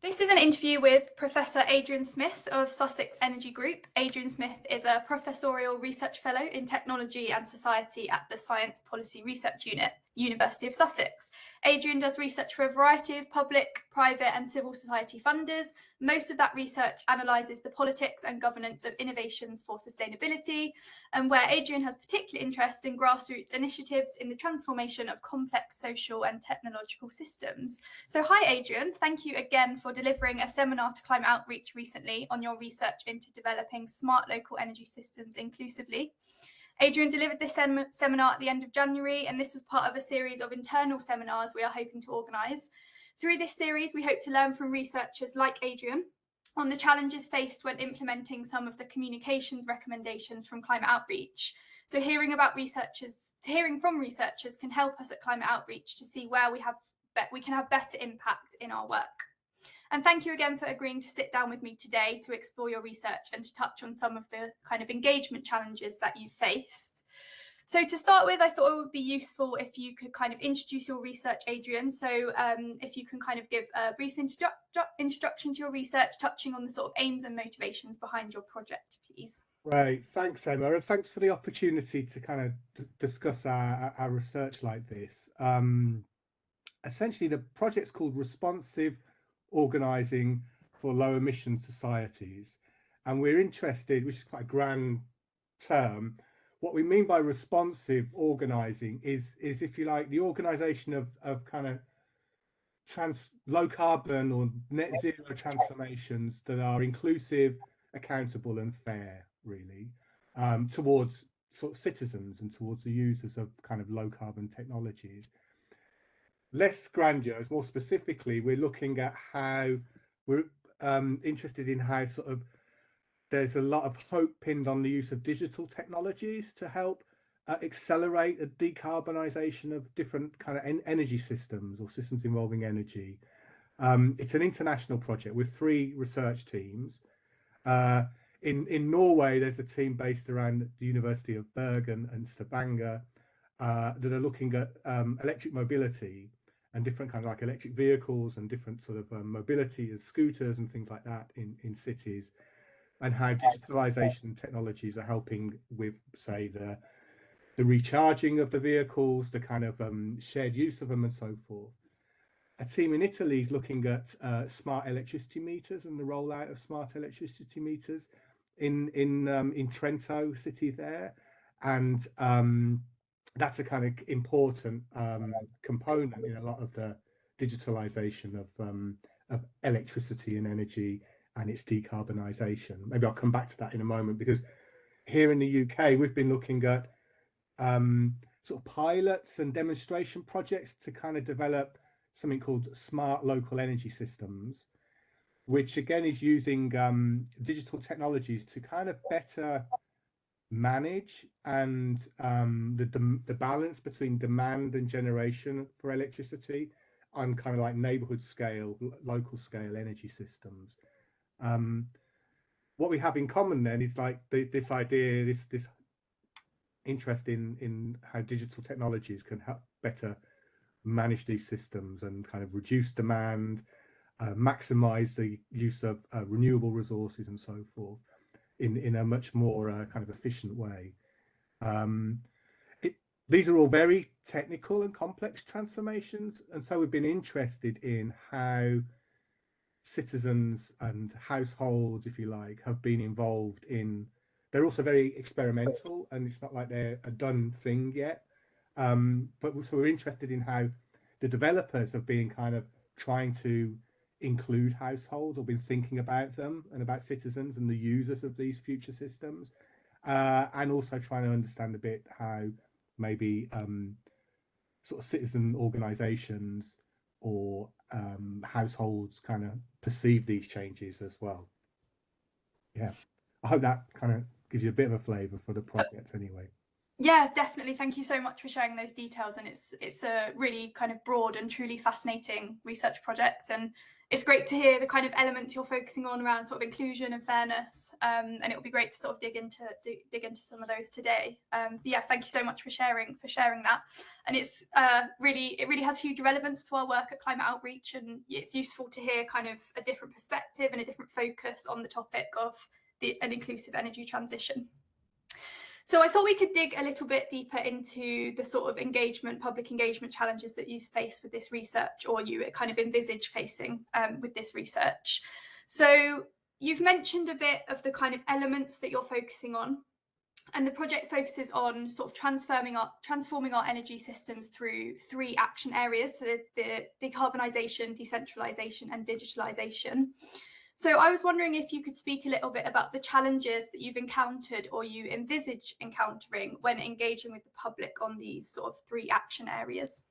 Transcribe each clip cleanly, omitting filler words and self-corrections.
This is an interview with Professor Adrian Smith of Sussex Energy Group. Adrian Smith is a Professorial Research Fellow in Technology and Society at the Science Policy Research Unit, University of Sussex. Adrian does research for a variety of public, private and civil society funders. Most of that research analyses the politics and governance of innovations for sustainability, and where Adrian has particular interests in grassroots initiatives in the transformation of complex social and technological systems. So hi Adrian, thank you again for delivering a seminar to Climate Outreach recently on your research into developing smart local energy systems inclusively. Adrian delivered this seminar at the end of January, and this was part of a series of internal seminars we are hoping to organise. Through this series, we hope to learn from researchers like Adrian on the challenges faced when implementing some of the communications recommendations from Climate Outreach. So hearing from researchers can help us at Climate Outreach to see where we can have better impact in our work. And thank you again for agreeing to sit down with me today to explore your research and to touch on some of the kind of engagement challenges that you've faced. So to start with, I thought it would be useful if you could kind of introduce your research, Adrian. So if you can kind of give a brief introduction to your research, touching on the sort of aims and motivations behind your project, please. Right, thanks Emma, and thanks for the opportunity to kind of discuss our research like this. Essentially, the project's called Responsive Organising for Low Emission Societies, and we're interested, which is quite a grand term, what we mean by responsive organising is if you like, the organisation of kind of low carbon or net zero transformations that are inclusive, accountable and fair, really, towards sort of citizens and towards the users of kind of low carbon technologies. Less grandiose, more specifically, we're looking at how we're interested in how sort of there's a lot of hope pinned on the use of digital technologies to help accelerate a decarbonisation of different kind of energy systems or systems involving energy. It's an international project with 3 research teams. In Norway, there's a team based around the University of Bergen and Stavanger that are looking at electric mobility and different kind of like electric vehicles and different sort of mobility as scooters and things like that in cities, and how digitalisation technologies are helping with, say, the recharging of the vehicles, the kind of shared use of them and so forth. A team in Italy is looking at smart electricity meters and the rollout of smart electricity meters in Trento city there, and that's a kind of important component in a lot of the digitalisation of electricity and energy and its decarbonisation. Maybe I'll come back to that in a moment, because here in the UK we've been looking at sort of pilots and demonstration projects to kind of develop something called smart local energy systems, which again is using digital technologies to kind of better manage and the balance between demand and generation for electricity on kind of like neighborhood scale, local scale energy systems. What we have in common then is like this idea, this interest in how digital technologies can help better manage these systems and kind of reduce demand, maximize the use of renewable resources and so forth in a much more kind of efficient way. These are all very technical and complex transformations, and so we've been interested in how citizens and households, if you like, have been involved in. They're also very experimental, and it's not like they're a done thing yet. But so we're interested in how the developers have been kind of trying to include households or been thinking about them and about citizens and the users of these future systems, and also trying to understand a bit how maybe sort of citizen organizations or households kind of perceive these changes as well. Yeah, I hope that kind of gives you a bit of a flavour for the project anyway. Yeah, definitely. Thank you so much for sharing those details. And it's a really kind of broad and truly fascinating research project. And it's great to hear the kind of elements you're focusing on around sort of inclusion and fairness. And it will be great to sort of dig into some of those today. Yeah, thank you so much for sharing that. And it really has huge relevance to our work at Climate Outreach, and it's useful to hear kind of a different perspective and a different focus on the topic of an inclusive energy transition. So I thought we could dig a little bit deeper into the sort of public engagement challenges that you face with this research, or you kind of envisage facing with this research. So you've mentioned a bit of the kind of elements that you're focusing on, and the project focuses on sort of transforming our energy systems through 3 action areas: so the decarbonisation, decentralisation, and digitalisation. So I was wondering if you could speak a little bit about the challenges that you've encountered or you envisage encountering when engaging with the public on these sort of 3 action areas.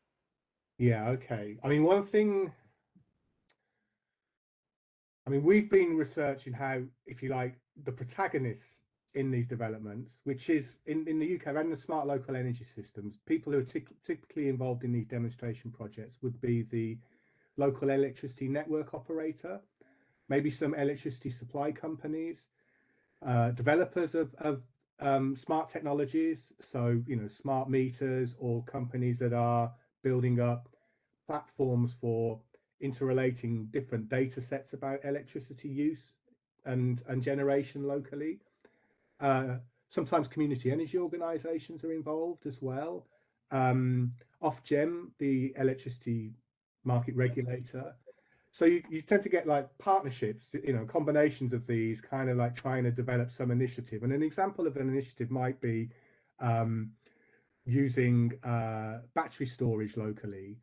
Yeah, okay. I mean, we've been researching how, if you like, the protagonists in these developments, which is in the UK and the smart local energy systems, people who are typically involved in these demonstration projects would be the local electricity network operator, maybe some electricity supply companies, developers of smart technologies, so smart meters, or companies that are building up platforms for interrelating different data sets about electricity use and generation locally. Sometimes community energy organisations are involved as well. Ofgem, the electricity market regulator. So you tend to get like partnerships, combinations of these, kind of like trying to develop some initiative. And an example of an initiative might be using battery storage locally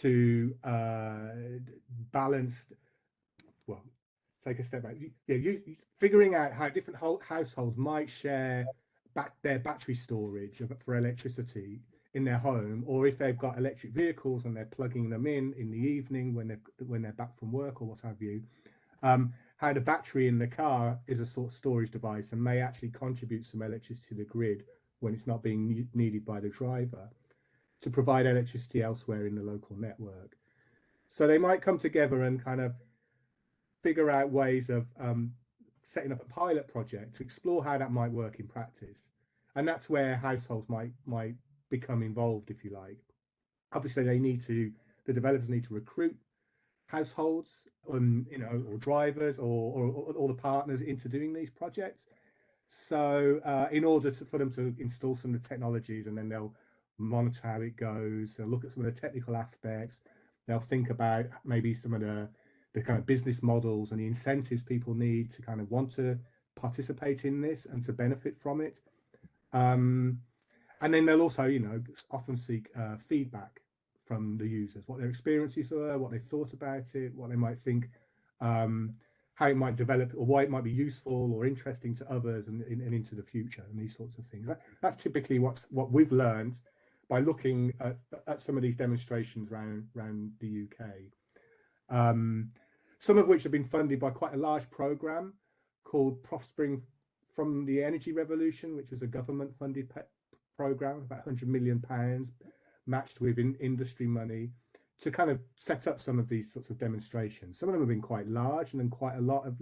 to balance, well, take a step back. Yeah, figuring out how different households might share their battery storage for electricity in their home, or if they've got electric vehicles and they're plugging them in the evening when they're back from work or what have you. How the battery in the car is a sort of storage device and may actually contribute some electricity to the grid when it's not being needed by the driver, to provide electricity elsewhere in the local network. So they might come together and kind of figure out ways of setting up a pilot project to explore how that might work in practice. And that's where households might become involved, if you like. Obviously, the developers need to recruit households, or drivers, or the partners into doing these projects. So in order for them to install some of the technologies, and then they'll monitor how it goes, they'll look at some of the technical aspects, they'll think about maybe some of the kind of business models and the incentives people need to kind of want to participate in this and to benefit from it. And then they'll also, often seek feedback from the users, what their experiences were, what they thought about it, what they might think, how it might develop, or why it might be useful or interesting to others and into the future, and these sorts of things. That's typically what we've learned by looking at some of these demonstrations around the UK. Some of which have been funded by quite a large programme called Prospering from the Energy Revolution, which is a government-funded programme, about £100 million, matched with industry money, to kind of set up some of these sorts of demonstrations. Some of them have been quite large and then quite a lot of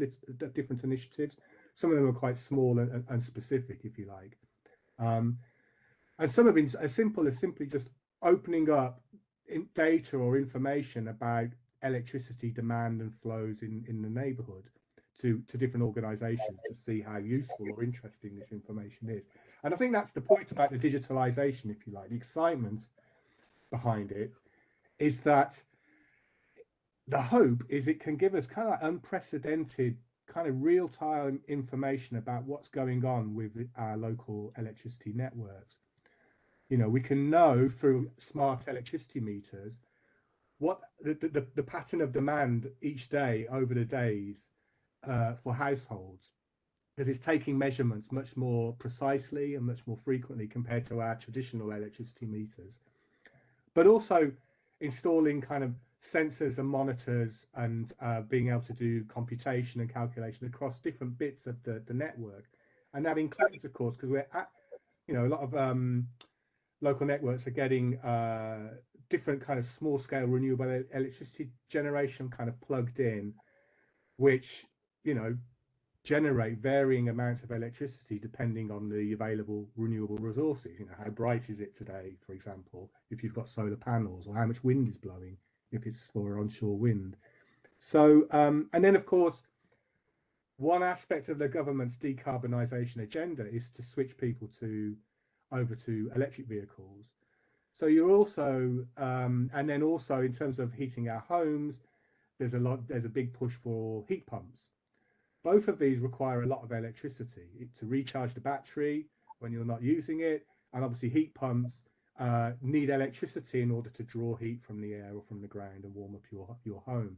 different initiatives. Some of them are quite small and specific, if you like. And some have been as simple as simply just opening up data or information about electricity demand and flows in the neighbourhood to different organisations to see how useful or interesting this information is. And I think that's the point about the digitalisation, if you like. The excitement behind it is that the hope is it can give us kind of like unprecedented, kind of real-time information about what's going on with our local electricity networks. We can know through smart electricity meters what the pattern of demand each day over the days for households, because it's taking measurements much more precisely and much more frequently compared to our traditional electricity meters. But also installing kind of sensors and monitors and being able to do computation and calculation across different bits of the network. And that includes, of course, because a lot of local networks are getting different kind of small scale renewable electricity generation kind of plugged in, which generate varying amounts of electricity depending on the available renewable resources. How bright is it today, for example, if you've got solar panels, or how much wind is blowing if it's for onshore wind. So and then of course, one aspect of the government's decarbonisation agenda is to switch people over to electric vehicles. So you're also and then also in terms of heating our homes, there's a big push for heat pumps. Both of these require a lot of electricity to recharge the battery when you're not using it, and obviously heat pumps need electricity in order to draw heat from the air or from the ground and warm up your home.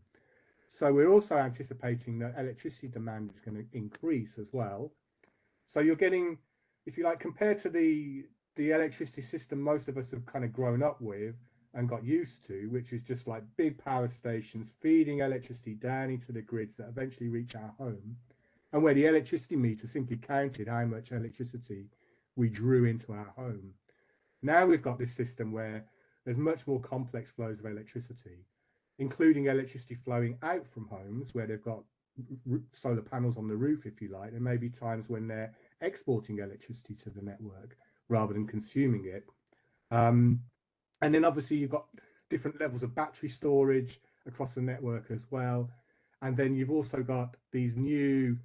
So we're also anticipating that electricity demand is going to increase as well. So you're getting, if you like, compared to the electricity system most of us have kind of grown up with and got used to, which is just like big power stations feeding electricity down into the grids that eventually reach our home, and where the electricity meter simply counted how much electricity we drew into our home. Now we've got this system where there's much more complex flows of electricity, including electricity flowing out from homes where they've got solar panels on the roof, if you like. There may be times when they're exporting electricity to the network rather than consuming it. And then obviously you've got different levels of battery storage across the network as well. And then you've also got these new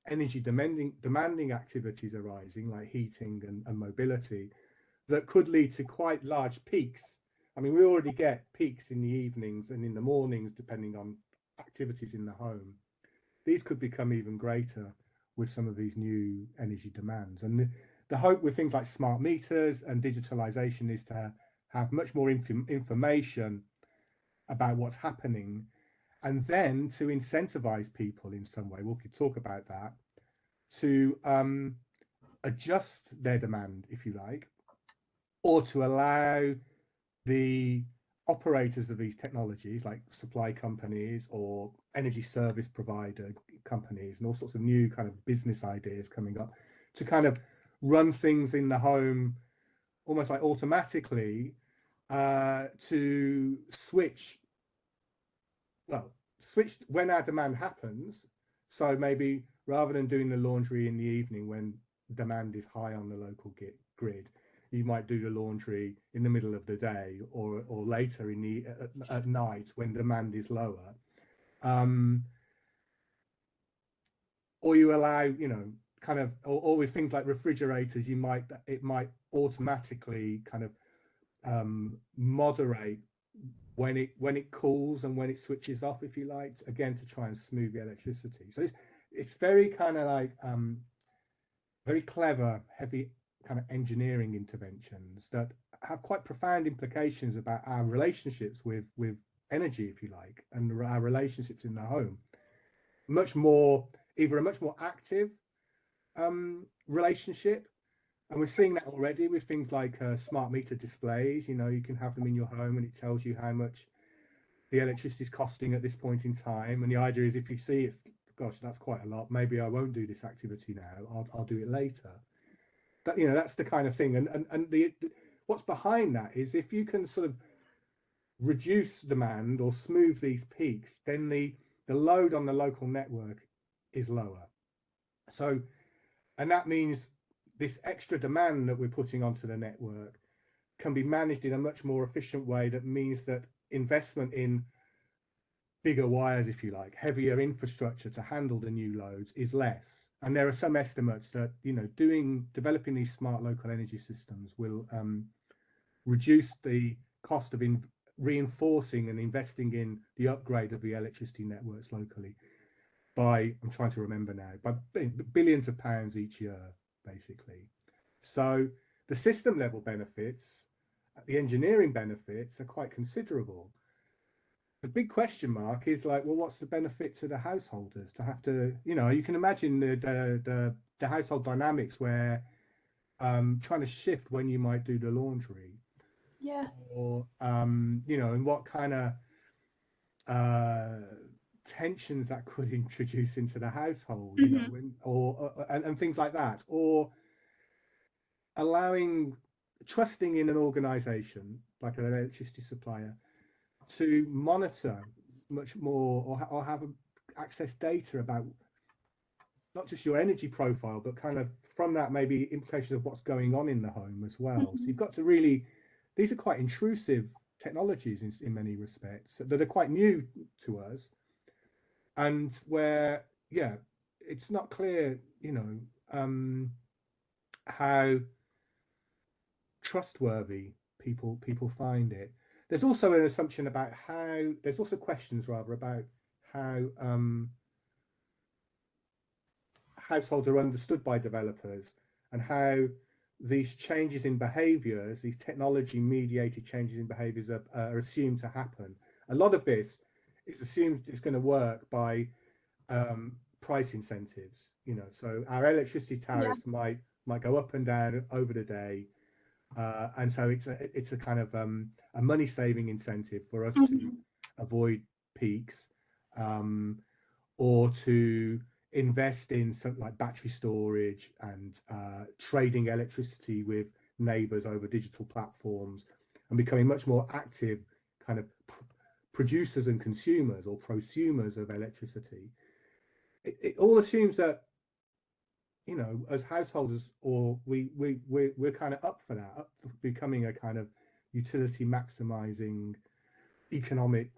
energy demanding activities arising, like heating and mobility, that could lead to quite large peaks. I mean, we already get peaks in the evenings and in the mornings, depending on activities in the home. These could become even greater with some of these new energy demands. And the hope with things like smart meters and digitalisation is to have much more information about what's happening, and then to incentivize people in some way, we could talk about that, to adjust their demand, if you like, or to allow the operators of these technologies, like supply companies or energy service provider companies and all sorts of new kind of business ideas coming up, to kind of run things in the home almost like automatically, to switch when our demand happens. So maybe rather than doing the laundry in the evening when demand is high on the local grid, you might do the laundry in the middle of the day or later at night when demand is lower. Or you allow, kind of, or with things like refrigerators, it might automatically kind of moderate when it cools and when it switches off, if you like, again to try and smooth the electricity. So it's very kind of like very clever, heavy kind of engineering interventions that have quite profound implications about our relationships with energy, if you like, and our relationships in the home. Either a much more active relationship. And we're seeing that already with things like smart meter displays. You can have them in your home and it tells you how much the electricity is costing at this point in time. And the idea is, if you see it's, gosh, that's quite a lot, maybe I won't do this activity now, I'll do it later. But that's the kind of thing. And what's behind that is, if you can sort of reduce demand or smooth these peaks, then the load on the local network is lower. So, and that means this extra demand that we're putting onto the network can be managed in a much more efficient way. That means that investment in bigger wires, if you like, heavier infrastructure to handle the new loads is less. And there are some estimates that developing these smart local energy systems will reduce the cost of reinforcing and investing in the upgrade of the electricity networks locally by, I'm trying to remember now, by billions of pounds each year, basically. So the system level benefits, the engineering benefits are quite considerable. The big question mark is like, well, what's the benefit to the householders to have to, you can imagine the household dynamics where trying to shift when you might do the laundry. Yeah. Or, and what kind of tensions that could introduce into the household, and things like that. Or trusting in an organisation like an electricity supplier to monitor much more, or have access data about not just your energy profile, but kind of from that maybe implications of what's going on in the home as well. So you've got to really, these are quite intrusive technologies in many respects that are quite new to us, and where, yeah, it's not clear, how trustworthy people find it. There's also an assumption about how, there's also questions rather about how households are understood by developers, and how these changes in behaviors, these technology mediated changes in behaviors are assumed to happen. A lot of this is assumed it's going to work by price incentives, so our electricity tariffs might go up and down over the day, and so it's a kind of a money saving incentive for us to avoid peaks, or to invest in something like battery storage and trading electricity with neighbours over digital platforms, and becoming much more active kind of producers and consumers or prosumers of electricity. It all assumes that, as householders, or we're kind of up for that, up for becoming a kind of utility maximizing economic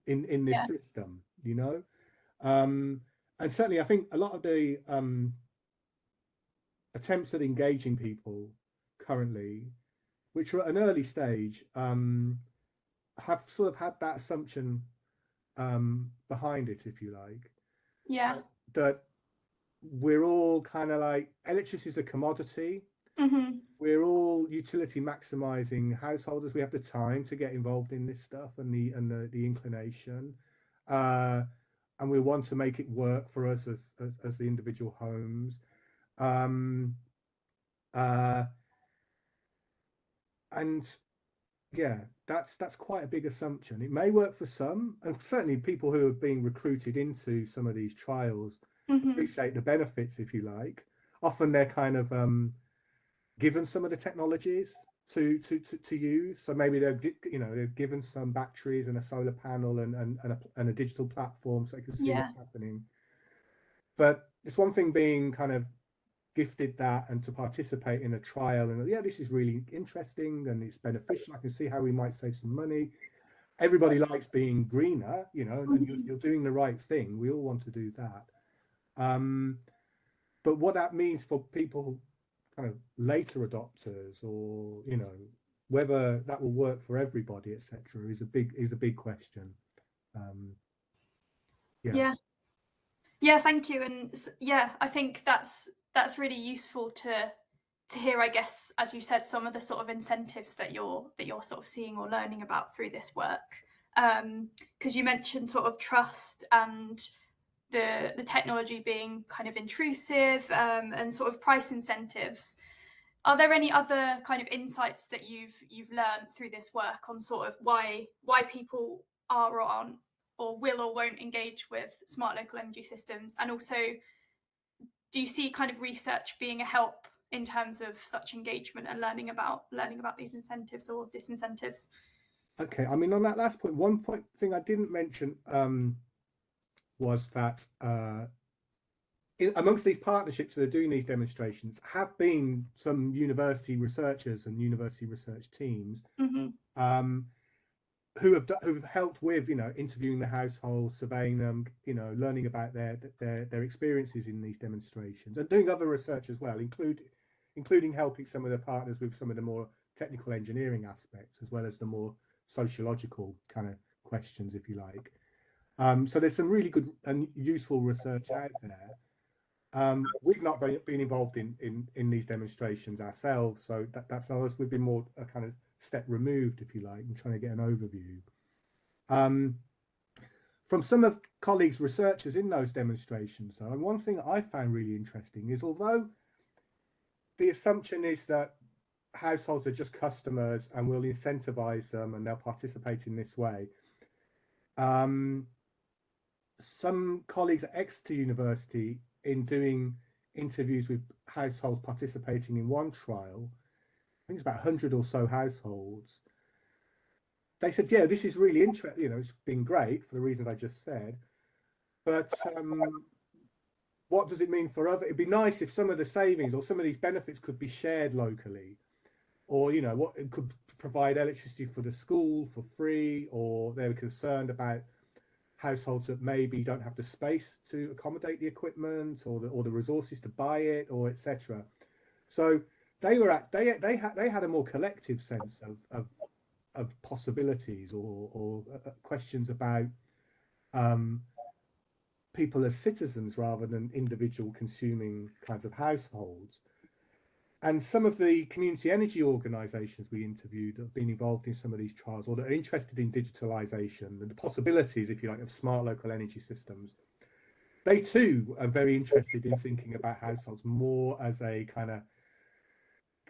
in this system, and certainly I think a lot of the attempts at engaging people currently, which are at an early stage, have sort of had that assumption behind it, if you like. Yeah. That we're all kind of like, electricity is a commodity. We're all utility maximizing householders. We have the time to get involved in this stuff, and the inclination, and we want to make it work for us as the individual homes. And yeah, that's quite a big assumption. It may work for some, and certainly people who are being recruited into some of these trials appreciate the benefits, if you like. Often they're kind of given some of the technologies to use. So maybe they're given some batteries and a solar panel and a digital platform, so they can see what's happening. But it's one thing being kind of gifted that and to participate in a trial, and this is really interesting and it's beneficial. I can see how we might save some money. Everybody likes being greener, and you're doing the right thing. We all want to do that. But what that means for people, kind of later adopters, or whether that will work for everybody, etc., is a big question. Yeah, thank you. And I think that's really useful to hear, I guess, as you said, some of the sort of incentives that you're sort of seeing or learning about through this work. Because you mentioned sort of trust and the technology being kind of intrusive, and sort of price incentives. Are there any other kind of insights that you've learned through this work on sort of why people are or aren't, or will or won't engage with smart local energy systems? And also, do you see kind of research being a help in terms of such engagement and learning about these incentives or disincentives? Okay, I mean, on that last point, one thing I didn't mention was that amongst these partnerships that are doing these demonstrations have been some university researchers and university research teams who've helped with interviewing the households, surveying them, learning about their experiences in these demonstrations, and doing other research as well, including helping some of the partners with some of the more technical engineering aspects, as well as the more sociological kind of questions, if you like. So there's some really good and useful research out there. We've not been involved in these demonstrations ourselves, so that's ours. We've been more a kind of step removed, if you like, and trying to get an overview. From some of colleagues, researchers in those demonstrations, though, and one thing I found really interesting is, although the assumption is that households are just customers and we'll incentivize them and they'll participate in this way, some colleagues at Exeter University, in doing interviews with households participating in one trial, I think it's about 100 or so households, they said, yeah, this is really interesting, it's been great for the reasons I just said, but what does it mean for other? It'd be nice if some of the savings or some of these benefits could be shared locally, or what it could provide electricity for the school for free, or they were concerned about households that maybe don't have the space to accommodate the equipment or the resources to buy it, or etc. So they had a more collective sense of possibilities or questions about people as citizens rather than individual consuming kinds of households. And some of the community energy organisations we interviewed have been involved in some of these trials, or that are interested in digitalisation and the possibilities, if you like, of smart local energy systems. They too are very interested in thinking about households more as a kind of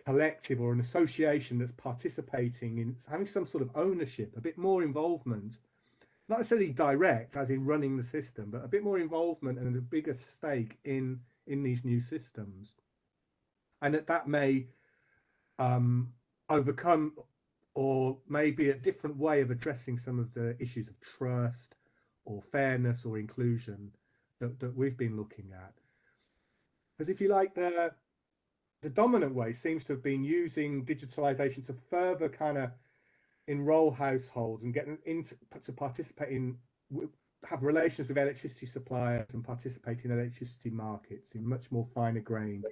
collective or an association that's participating in having some sort of ownership, a bit more involvement, not necessarily direct, as in running the system, but a bit more involvement and a bigger stake in these new systems. And that may overcome or maybe a different way of addressing some of the issues of trust or fairness or inclusion that we've been looking at. Because if you like, the dominant way seems to have been using digitalisation to further kind of enroll households and get them to participate in, have relations with electricity suppliers and participate in electricity markets in much more finer grained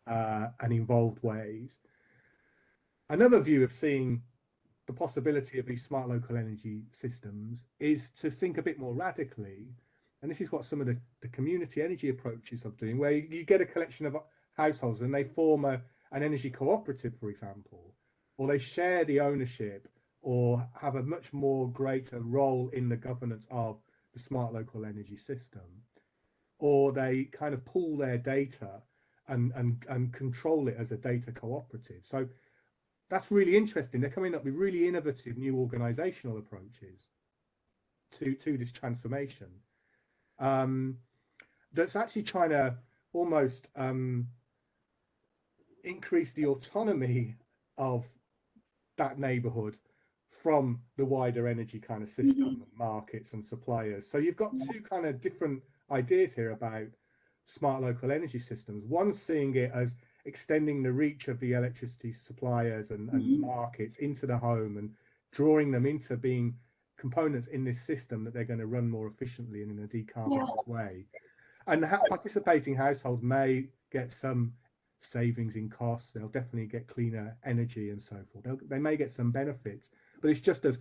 and involved ways. Another view of seeing the possibility of these smart local energy systems is to think a bit more radically, and this is what some of the community energy approaches are doing, where you get a collection of households and they form an energy cooperative, for example, or they share the ownership or have a much more greater role in the governance of the smart local energy system, or they kind of pool their data and control it as a data cooperative. So that's really interesting. They're coming up with really innovative new organizational approaches to this transformation, that's actually trying to almost increase the autonomy of that neighborhood from the wider energy kind of system, markets and suppliers. So you've got two kind of different ideas here about smart local energy systems. One seeing it as extending the reach of the electricity suppliers and markets into the home and drawing them into being components in this system that they're going to run more efficiently and in a decarbonised way. And participating households may get some savings in costs. They'll definitely get cleaner energy and so forth. They may get some benefits, but it's just as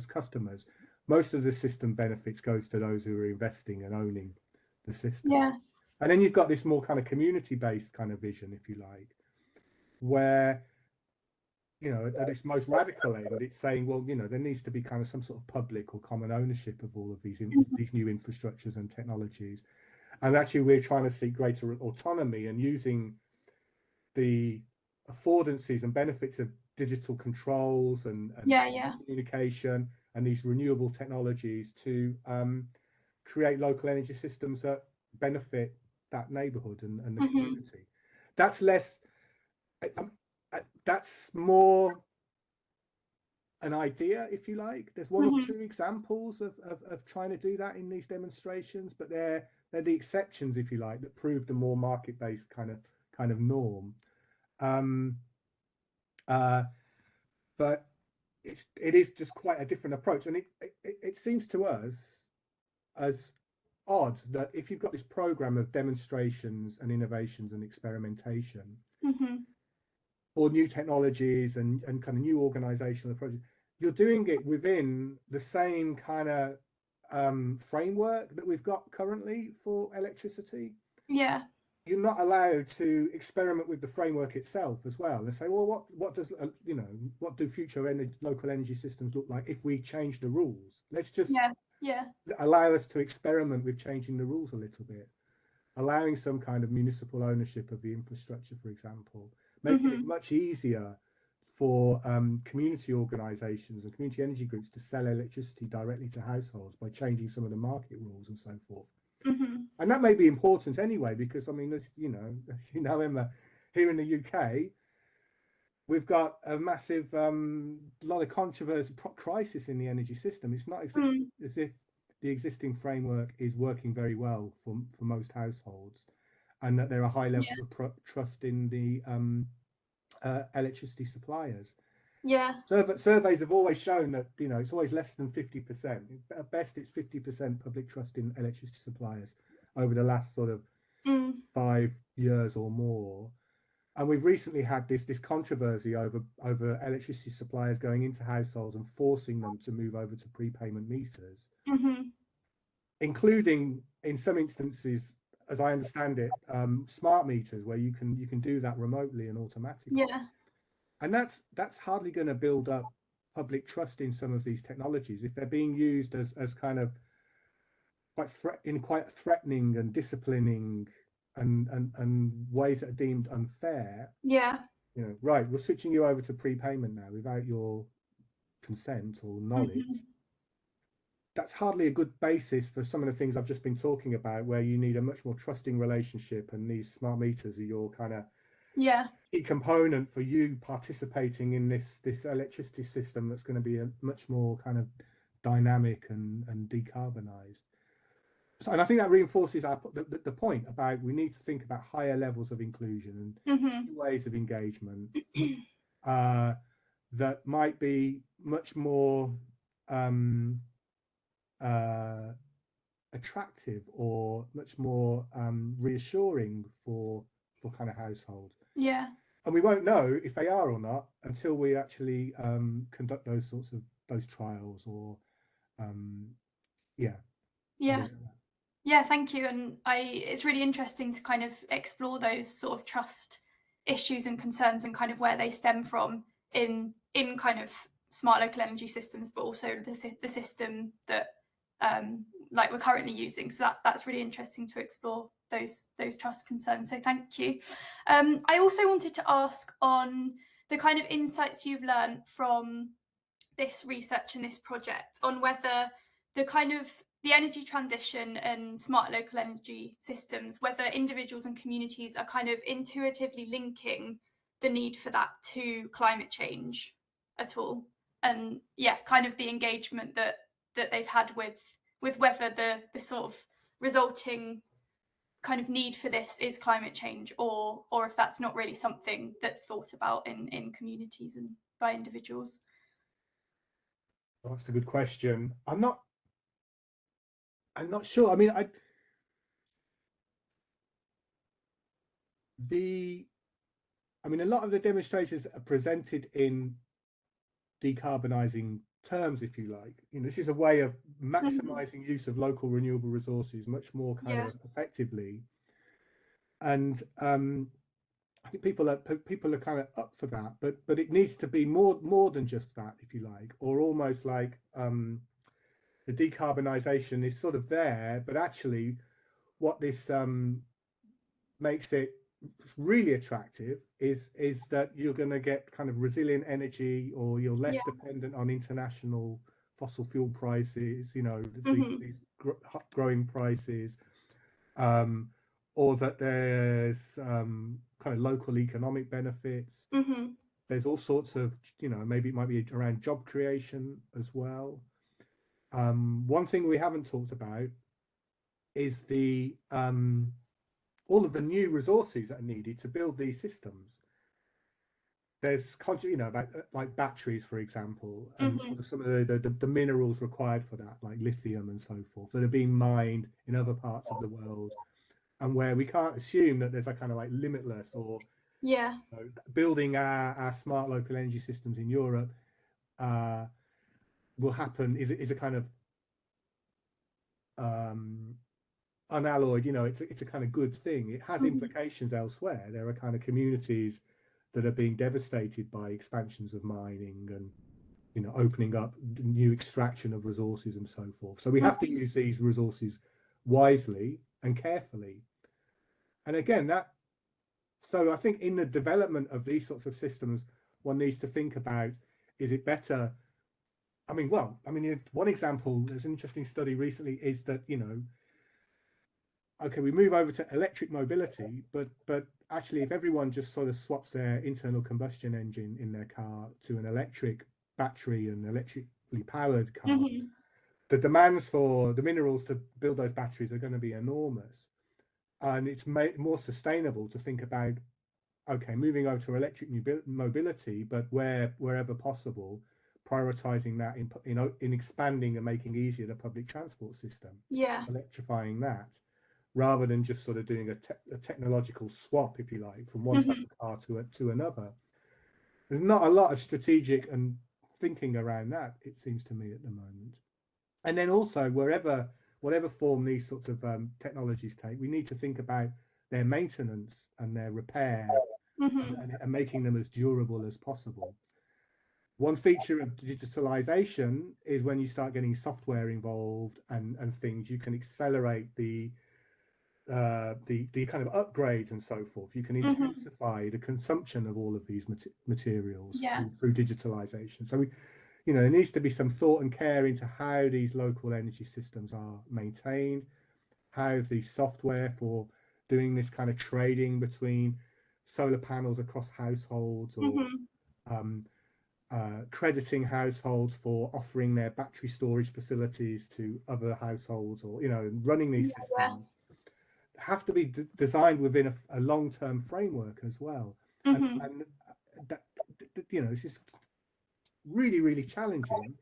customers. Most of the system benefits goes to those who are investing and owning the system. Yeah. And then you've got this more kind of community-based kind of vision, if you like, where, at its most radical end, it's saying, well, there needs to be kind of some sort of public or common ownership of all of these new infrastructures and technologies. And actually, we're trying to seek greater autonomy and using the affordances and benefits of digital controls and communication and these renewable technologies to create local energy systems that benefit that neighborhood and the community. That's less, that's more an idea, if you like. There's one or two examples of trying to do that in these demonstrations, but they're the exceptions, if you like, that prove the more market-based kind of norm. But it is just quite a different approach, and it seems to us as odd that if you've got this program of demonstrations and innovations and experimentation or new technologies and kind of new organizational approaches, you're doing it within the same kind of framework that we've got currently for electricity. Yeah. You're not allowed to experiment with the framework itself as well and say, well, what does what do future local energy systems look like if we change the rules? Let's just allow us to experiment with changing the rules a little bit, allowing some kind of municipal ownership of the infrastructure, for example, making it much easier for community organisations and community energy groups to sell electricity directly to households by changing some of the market rules and so forth. And that may be important anyway, because I mean, as you know, Emma, here in the UK, we've got a massive lot of controversy, crisis in the energy system. It's not as if the existing framework is working very well for most households, and that there are high levels of trust in the electricity suppliers. Yeah. Surveys have always shown that it's always less than 50%. At best, it's 50% public trust in electricity suppliers over the last sort of 5 years or more. And we've recently had this controversy over electricity suppliers going into households and forcing them to move over to prepayment meters, including in some instances, as I understand it, smart meters where you can do that remotely and automatically. Yeah. And that's hardly going to build up public trust in some of these technologies if they're being used as kind of quite threatening and disciplining and ways that are deemed unfair. Yeah. Right, we're switching you over to prepayment now without your consent or knowledge. That's hardly a good basis for some of the things I've just been talking about, where you need a much more trusting relationship, and these smart meters are your kind of key component for you participating in this electricity system that's going to be a much more kind of dynamic and decarbonized. So, and I think that reinforces the point about we need to think about higher levels of inclusion and ways of engagement that might be much more attractive or much more reassuring for kind of households. Yeah. And we won't know if they are or not until we actually conduct those trials or Yeah, thank you. And it's really interesting to kind of explore those sort of trust issues and concerns and kind of where they stem from in kind of smart local energy systems, but also the system that like we're currently using. So that's really interesting to explore those trust concerns. So thank you. I also wanted to ask on the kind of insights you've learned from this research and this project on whether the energy transition and smart local energy systems, whether individuals and communities are kind of intuitively linking the need for that to climate change at all. And kind of the engagement that they've had with whether the sort of resulting kind of need for this is climate change, or if that's not really something that's thought about in communities and by individuals. Well, that's a good question. I'm not sure. I mean, a lot of the demonstrations are presented in decarbonising terms, if you like. This is a way of maximising use of local renewable resources much more kind of effectively. And I think people are kind of up for that, but it needs to be more than just that, if you like, or almost like the decarbonisation is sort of there, but actually what this makes it really attractive is that you're going to get kind of resilient energy, or you're less dependent on international fossil fuel prices, these growing prices, or that there's kind of local economic benefits. There's all sorts of, maybe it might be around job creation as well. One thing we haven't talked about is the all of the new resources that are needed to build these systems. There's about like batteries, for example, and sort of some of the minerals required for that, like lithium and so forth, that are being mined in other parts of the world, and where we can't assume that there's a kind of like limitless or building our smart local energy systems in Europe will happen is a kind of unalloyed, it's a kind of good thing. It has implications elsewhere. There are kind of communities that are being devastated by expansions of mining and opening up new extraction of resources and so forth. So we have to use these resources wisely and carefully. And again, so I think in the development of these sorts of systems, one needs to think about, is it better? One example, there's an interesting study recently, is that okay, we move over to electric mobility, but actually, if everyone just sort of swaps their internal combustion engine in their car to an electric battery and electrically powered car, Hmm. the demands for the minerals to build those batteries are going to be enormous, and it's more sustainable to think about, okay, moving over to electric mobility, but wherever possible, prioritizing that in expanding and making easier the public transport system, Yeah. electrifying that, rather than just sort of doing a technological swap, if you like, from one type Hmm. of car to another. There's not a lot of strategic and thinking around that, it seems to me, at the moment. And then also, whatever form these sorts of technologies take, we need to think about their maintenance and their repair, Hmm. and making them as durable as possible. One feature of digitalisation is when you start getting software involved and things, you can accelerate the kind of upgrades and so forth. You can Hmm. intensify the consumption of all of these materials Yeah. through digitalisation. So there needs to be some thought and care into how these local energy systems are maintained, how the software for doing this kind of trading between solar panels across households, or Hmm. um, crediting households for offering their battery storage facilities to other households, or running these Yeah. systems have to be designed within a long-term framework as well. Hmm. And that, it's just really, really challenging,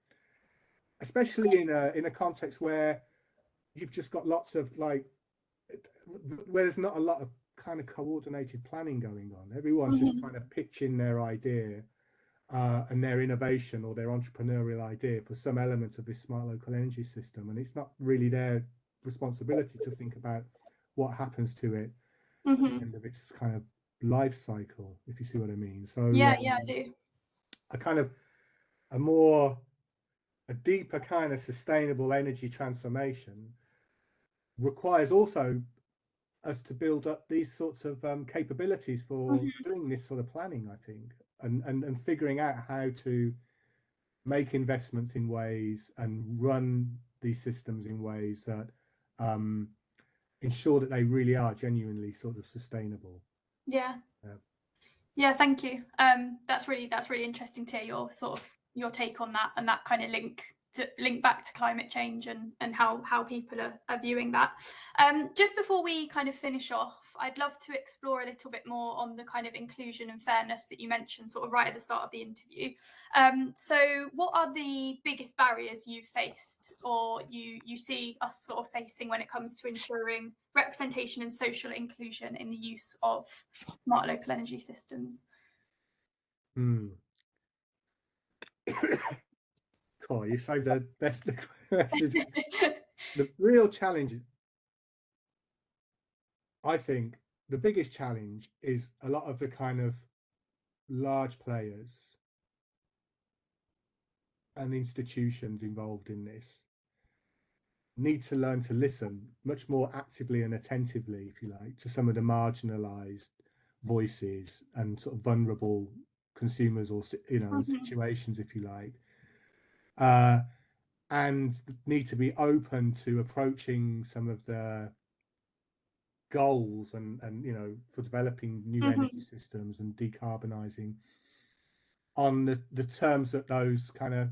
especially in a context where you've just got lots of where there's not a lot of kind of coordinated planning going on. Everyone's just Hmm. trying to pitch in their idea, and their innovation or their entrepreneurial idea for some element of this smart local energy system, and it's not really their responsibility to think about what happens to it at the Hmm. end of its kind of life cycle, if you see what I mean. So Yeah, yeah, I do. a kind of a deeper kind of sustainable energy transformation requires also us to build up these sorts of capabilities for Hmm. doing this sort of planning, I think, and figuring out how to make investments in ways and run these systems in ways that um, ensure that they really are genuinely sort of sustainable. Yeah. Uh, Yeah, thank you. That's really interesting to hear your take on that, and that kind of link back to climate change and how people are viewing that. Just before we kind of finish off, I'd love to explore a little bit more on the kind of inclusion and fairness that you mentioned sort of right at the start of the interview. So what are the biggest barriers you've faced, or you see us sort of facing when it comes to ensuring representation and social inclusion in the use of smart local energy systems? hmm. Cool, you saved the best question. The real challenge, I think, the biggest challenge is a lot of the kind of large players and institutions involved in this need to learn to listen much more actively and attentively, if you like, to some of the marginalized voices and sort of vulnerable consumers, or Mhm. situations, if you like, uh, and need to be open to approaching some of the goals and for developing new energy Mhm. systems and decarbonising on the terms that those kind of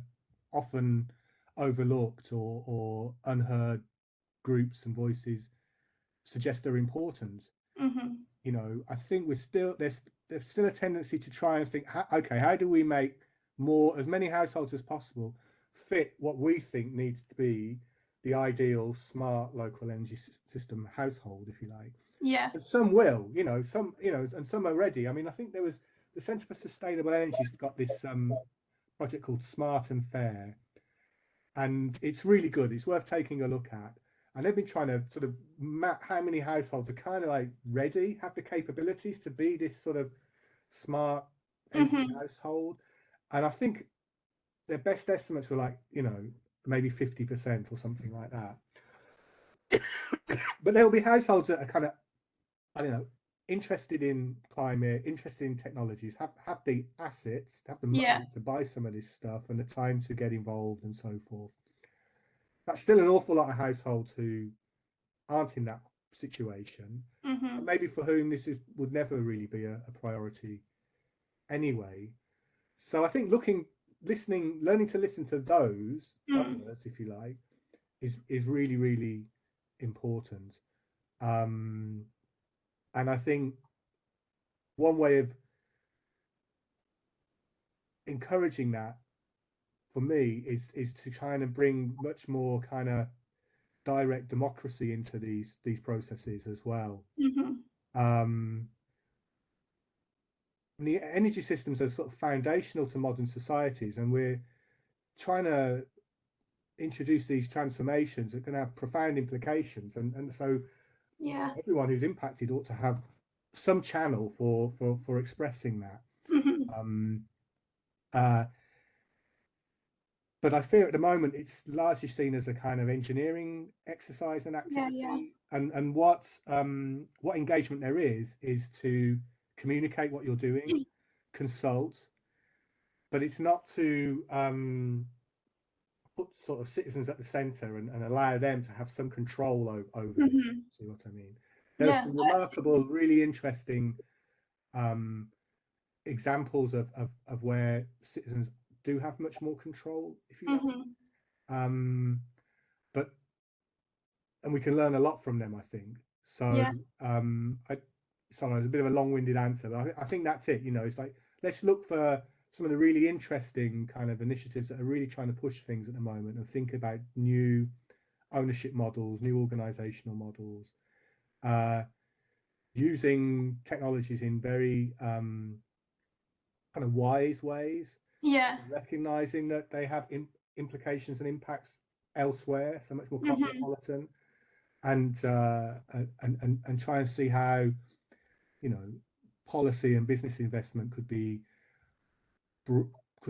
often overlooked or unheard groups and voices suggest are important. Mhm. I think there's still a tendency to try and think, okay, how do we make as many households as possible fit what we think needs to be the ideal smart local energy system household, if you like. Yeah. And some will, and some are ready. I mean, I think there was the Centre for Sustainable Energy's got this project called Smart and Fair, and it's really good. It's worth taking a look at. And they've been trying to sort of map how many households are kind of like ready, have the capabilities to be this sort of smart energy Mhm. household. And I think their best estimates were like, maybe 50% or something like that. But there will be households that are kind of, I don't know, interested in climate, interested in technologies, have the assets, have the Yeah. money to buy some of this stuff and the time to get involved and so forth. That's still an awful lot of households who aren't in that situation, Mm-hmm. and maybe for whom this would never really be a priority anyway. So I think learning to listen to those others, if you like, is really, really important. And I think one way of encouraging that for me is to try and bring much more kind of direct democracy into these processes as well. Mm-hmm. The energy systems are sort of foundational to modern societies, and we're trying to introduce these transformations that can have profound implications, and so Yeah. everyone who's impacted ought to have some channel for expressing that. Mm-hmm. But I fear at the moment it's largely seen as a kind of engineering exercise and activity. Yeah. And what engagement there is to communicate what you're doing, consult, but it's not to put sort of citizens at the centre and allow them to have some control over this. Mm-hmm. See what I mean? There's some remarkable, really interesting examples of where citizens do have much more control, if you like. Mm-hmm. But and we can learn a lot from them, I think. So Yeah. Sorry, it's a bit of a long-winded answer, but I think that's it. It's like, let's look for some of the really interesting kind of initiatives that are really trying to push things at the moment, and think about new ownership models, new organizational models, using technologies in very kind of wise ways, Yeah. recognizing that they have implications and impacts elsewhere, so much more Mm-hmm. cosmopolitan, and try and see how policy and business investment could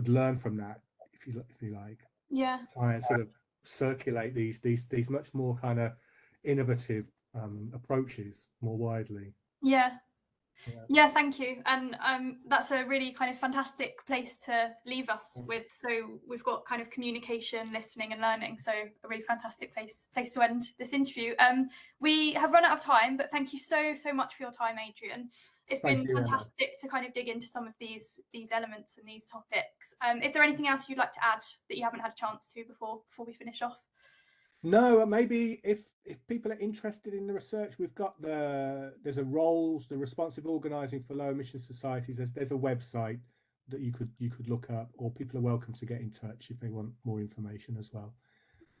learn from that, if you like. Yeah. Try and sort of circulate these much more kind of innovative approaches more widely. Yeah. Yeah, thank you. And that's a really kind of fantastic place to leave us with. So we've got kind of communication, listening and learning. So a really fantastic place to end this interview. We have run out of time, but thank you so much for your time, Adrian. It's been fantastic to kind of dig into some of these elements and these topics. Is there anything else you'd like to add that you haven't had a chance to before we finish off? No, maybe if people are interested in the research, we've got there's a roles, the responsive organising for low emission societies. There's a website that you could look up, or people are welcome to get in touch if they want more information as well.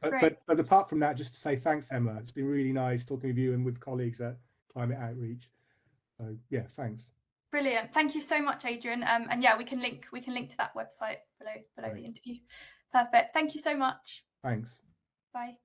But apart from that, just to say thanks, Emma. It's been really nice talking with you and with colleagues at Climate Outreach. So yeah, thanks. Brilliant. Thank you so much, Adrian. And yeah, we can link to that website below the interview. Perfect. Thank you so much. Thanks. Bye.